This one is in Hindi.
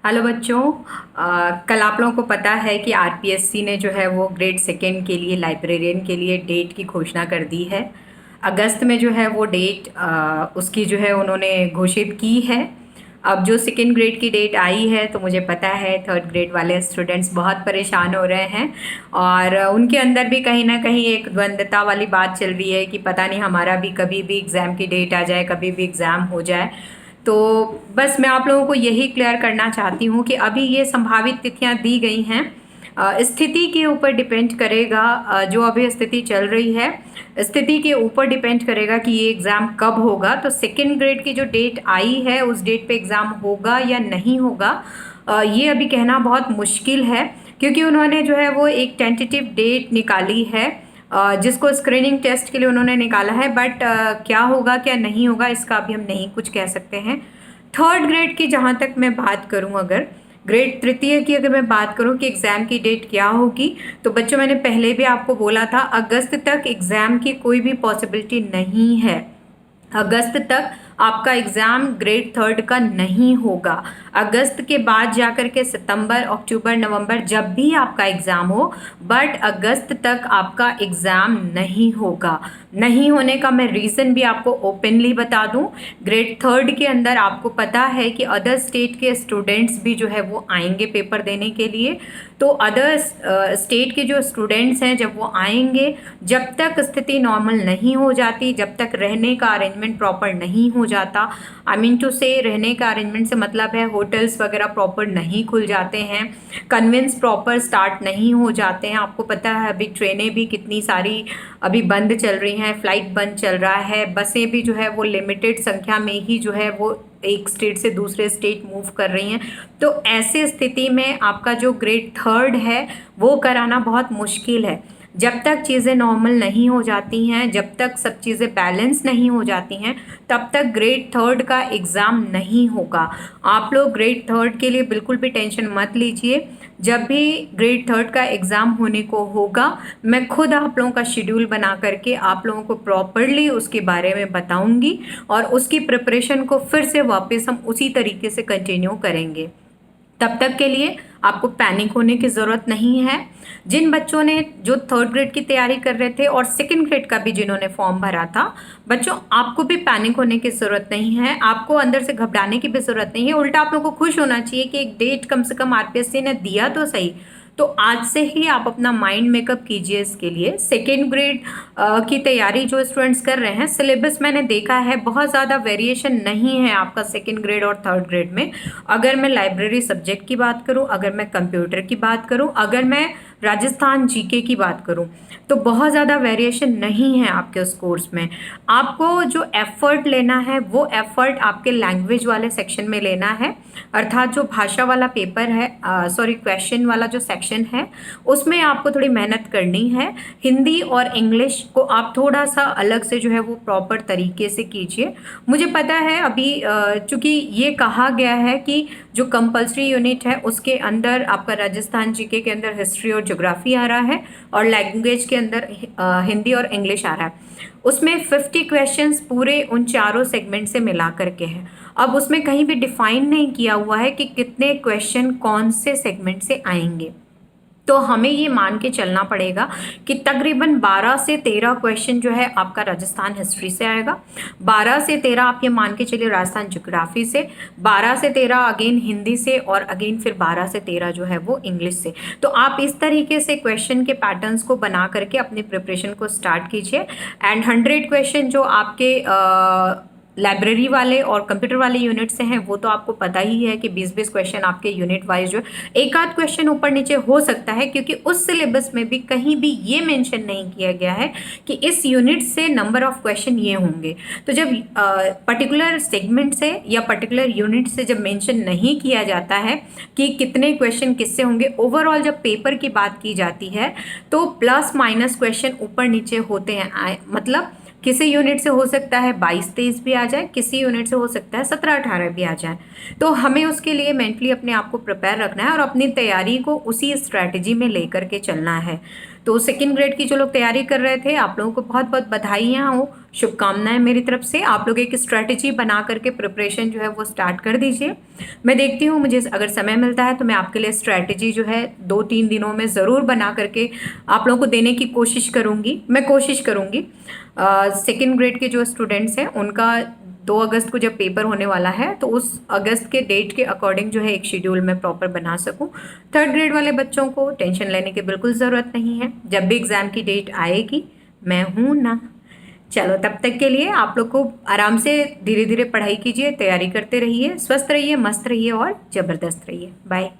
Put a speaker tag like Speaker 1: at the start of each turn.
Speaker 1: हेलो बच्चों। कल आप लोगों को पता है कि आरपीएससी ने जो है वो ग्रेड सेकेंड के लिए लाइब्रेरियन के लिए डेट की घोषणा कर दी है। अगस्त में जो है वो डेट उसकी जो है उन्होंने घोषित की है। अब जो सेकेंड ग्रेड की डेट आई है तो मुझे पता है थर्ड ग्रेड वाले स्टूडेंट्स बहुत परेशान हो रहे हैं और उनके अंदर भी कहीं ना कहीं एक द्वंद्वता वाली बात चल रही है कि पता नहीं हमारा भी कभी भी एग्ज़ाम की डेट आ जाए, कभी भी एग्ज़ाम हो जाए। तो बस मैं आप लोगों को यही क्लियर करना चाहती हूँ कि अभी ये संभावित तिथियाँ दी गई हैं, स्थिति के ऊपर डिपेंड करेगा। जो अभी स्थिति चल रही है स्थिति के ऊपर डिपेंड करेगा कि ये एग्ज़ाम कब होगा। तो सेकेंड ग्रेड की जो डेट आई है उस डेट पे एग्ज़ाम होगा या नहीं होगा, ये अभी कहना बहुत मुश्किल है, क्योंकि उन्होंने जो है वो एक टेंटेटिव डेट निकाली है जिसको स्क्रीनिंग टेस्ट के लिए उन्होंने निकाला है। बट क्या होगा क्या नहीं होगा इसका अभी हम नहीं कुछ कह सकते हैं। थर्ड ग्रेड की जहाँ तक मैं बात करूँ, अगर ग्रेड तृतीय की अगर मैं बात करूँ कि एग्ज़ाम की डेट क्या होगी, तो बच्चों मैंने पहले भी आपको बोला था अगस्त तक एग्ज़ाम की कोई भी पॉसिबिलिटी नहीं है। अगस्त तक आपका एग्ज़ाम ग्रेड थर्ड का नहीं होगा। अगस्त के बाद जाकर के सितंबर, अक्टूबर, नवंबर जब भी आपका एग्ज़ाम हो, बट अगस्त तक आपका एग्ज़ाम नहीं होगा। नहीं होने का मैं रीज़न भी आपको ओपनली बता दूं। ग्रेड थर्ड के अंदर आपको पता है कि अदर स्टेट के स्टूडेंट्स भी जो है वो आएंगे पेपर देने के लिए। तो अदर स्टेट के जो स्टूडेंट्स हैं जब वो आएंगे, जब तक स्थिति नॉर्मल नहीं हो जाती, जब तक रहने का अरेंजमेंट प्रॉपर नहीं हो जाता, आई मीन टू से रहने का अरेंजमेंट से मतलब है होटल्स वगैरह प्रॉपर नहीं खुल जाते हैं, कन्वेंस प्रॉपर स्टार्ट नहीं हो जाते हैं। आपको पता है अभी ट्रेनें भी कितनी सारी अभी बंद चल रही हैं, फ्लाइट बंद चल रहा है, बसें भी जो है वो लिमिटेड संख्या में ही जो है वो एक स्टेट से दूसरे स्टेट मूव कर रही हैं। तो ऐसे स्थिति में आपका जो ग्रेड थर्ड है वो कराना बहुत मुश्किल है। जब तक चीज़ें नॉर्मल नहीं हो जाती हैं, जब तक सब चीज़ें बैलेंस नहीं हो जाती हैं, तब तक ग्रेड थर्ड का एग्ज़ाम नहीं होगा। आप लोग ग्रेड थर्ड के लिए बिल्कुल भी टेंशन मत लीजिए। जब भी ग्रेड थर्ड का एग्ज़ाम होने को होगा, मैं खुद आप लोगों का शेड्यूल बना करके आप लोगों को प्रॉपरली उसके बारे में बताऊंगी और उसकी प्रिपरेशन को फिर से वापस हम उसी तरीके से कंटिन्यू करेंगे। तब तक के लिए आपको पैनिक होने की ज़रूरत नहीं है। जिन बच्चों ने जो थर्ड ग्रेड की तैयारी कर रहे थे और सेकंड ग्रेड का भी जिन्होंने फॉर्म भरा था, बच्चों आपको भी पैनिक होने की ज़रूरत नहीं है, आपको अंदर से घबराने की भी ज़रूरत नहीं है। उल्टा आप लोगों को खुश होना चाहिए कि एक डेट कम से कम आरपीएससी ने दिया तो सही। तो आज से ही आप अपना माइंड मेकअप कीजिए इसके लिए। सेकेंड ग्रेड की तैयारी जो स्टूडेंट्स कर रहे हैं, सिलेबस मैंने देखा है बहुत ज़्यादा वेरिएशन नहीं है आपका सेकेंड ग्रेड और थर्ड ग्रेड में। अगर मैं लाइब्रेरी सब्जेक्ट की बात करूं, अगर मैं कंप्यूटर की बात करूं, अगर मैं राजस्थान जीके की बात करूं, तो बहुत ज़्यादा वेरिएशन नहीं है आपके उस कोर्स में। आपको जो एफर्ट लेना है वो एफर्ट आपके लैंग्वेज वाले सेक्शन में लेना है, अर्थात जो भाषा वाला पेपर है, सॉरी क्वेश्चन वाला जो सेक्शन है, उसमें आपको थोड़ी मेहनत करनी है। हिंदी और इंग्लिश को आप थोड़ा सा अलग से जो है वो प्रॉपर तरीके से कीजिए। मुझे पता है अभी चूँकि ये कहा गया है कि जो कंपल्सरी यूनिट है उसके अंदर आपका राजस्थान जीके के अंदर हिस्ट्री और ज्योग्राफी आ रहा है और लैंग्वेज के अंदर हिंदी और इंग्लिश आ रहा है। उसमें 50 क्वेश्चंस पूरे उन चारों सेगमेंट से मिला करके हैं। अब उसमें कहीं भी डिफाइन नहीं किया हुआ है कि कितने क्वेश्चन कौन से सेगमेंट से आएंगे। तो हमें ये मान के चलना पड़ेगा कि तकरीबन 12 से 13 क्वेश्चन जो है आपका राजस्थान हिस्ट्री से आएगा, 12 से 13 आप ये मान के चलिए राजस्थान ज्योग्राफी से, 12 से 13 अगेन हिंदी से और अगेन फिर 12 से 13 जो है वो इंग्लिश से। तो आप इस तरीके से क्वेश्चन के पैटर्न्स को बना करके अपनी प्रिपरेशन को स्टार्ट कीजिए। एंड 100 क्वेश्चन जो आपके लाइब्रेरी वाले और कंप्यूटर वाले यूनिट से हैं वो तो आपको पता ही है कि 20-20 क्वेश्चन आपके यूनिट वाइज जो एक आध क्वेश्चन ऊपर नीचे हो सकता है, क्योंकि उस सिलेबस में भी कहीं भी ये मेंशन नहीं किया गया है कि इस यूनिट से नंबर ऑफ क्वेश्चन ये होंगे। तो जब पर्टिकुलर सेगमेंट से या पर्टिकुलर यूनिट से जब मेंशन नहीं किया जाता है कि कितने क्वेश्चन किससे होंगे, ओवरऑल जब पेपर की बात की जाती है तो प्लस माइनस क्वेश्चन ऊपर नीचे होते हैं। मतलब किसी यूनिट से हो सकता है 22-23 भी आ जाए, किसी यूनिट से हो सकता है 17-18 भी आ जाए। तो हमें उसके लिए मेंटली अपने आप को प्रिपेयर रखना है और अपनी तैयारी को उसी स्ट्रैटेजी में लेकर के चलना है। तो सेकंड ग्रेड की जो लोग तैयारी कर रहे थे, आप लोगों को बहुत बहुत बधाइयाँ हो, शुभकामनाएं मेरी तरफ से। आप लोग एक स्ट्रैटेजी बना करके प्रिपरेशन जो है वो स्टार्ट कर दीजिए। मैं देखती हूँ, मुझे अगर समय मिलता है तो मैं आपके लिए स्ट्रैटेजी जो है 2-3 दिनों में ज़रूर बना करके आप लोगों को देने की कोशिश करूँगी। मैं कोशिश करूँगी। सेकेंड ग्रेड के जो स्टूडेंट्स हैं उनका 2 अगस्त को जब पेपर होने वाला है, तो उस अगस्त के डेट के अकॉर्डिंग जो है एक शेड्यूल मैं प्रॉपर बना सकूं। थर्ड ग्रेड वाले बच्चों को टेंशन लेने की बिल्कुल ज़रूरत नहीं है, जब भी एग्ज़ाम की डेट आएगी मैं हूं ना। चलो, तब तक के लिए आप लोग को आराम से धीरे धीरे पढ़ाई कीजिए, तैयारी करते रहिए, स्वस्थ रहिए, मस्त रहिए और ज़बरदस्त रहिए। बाय।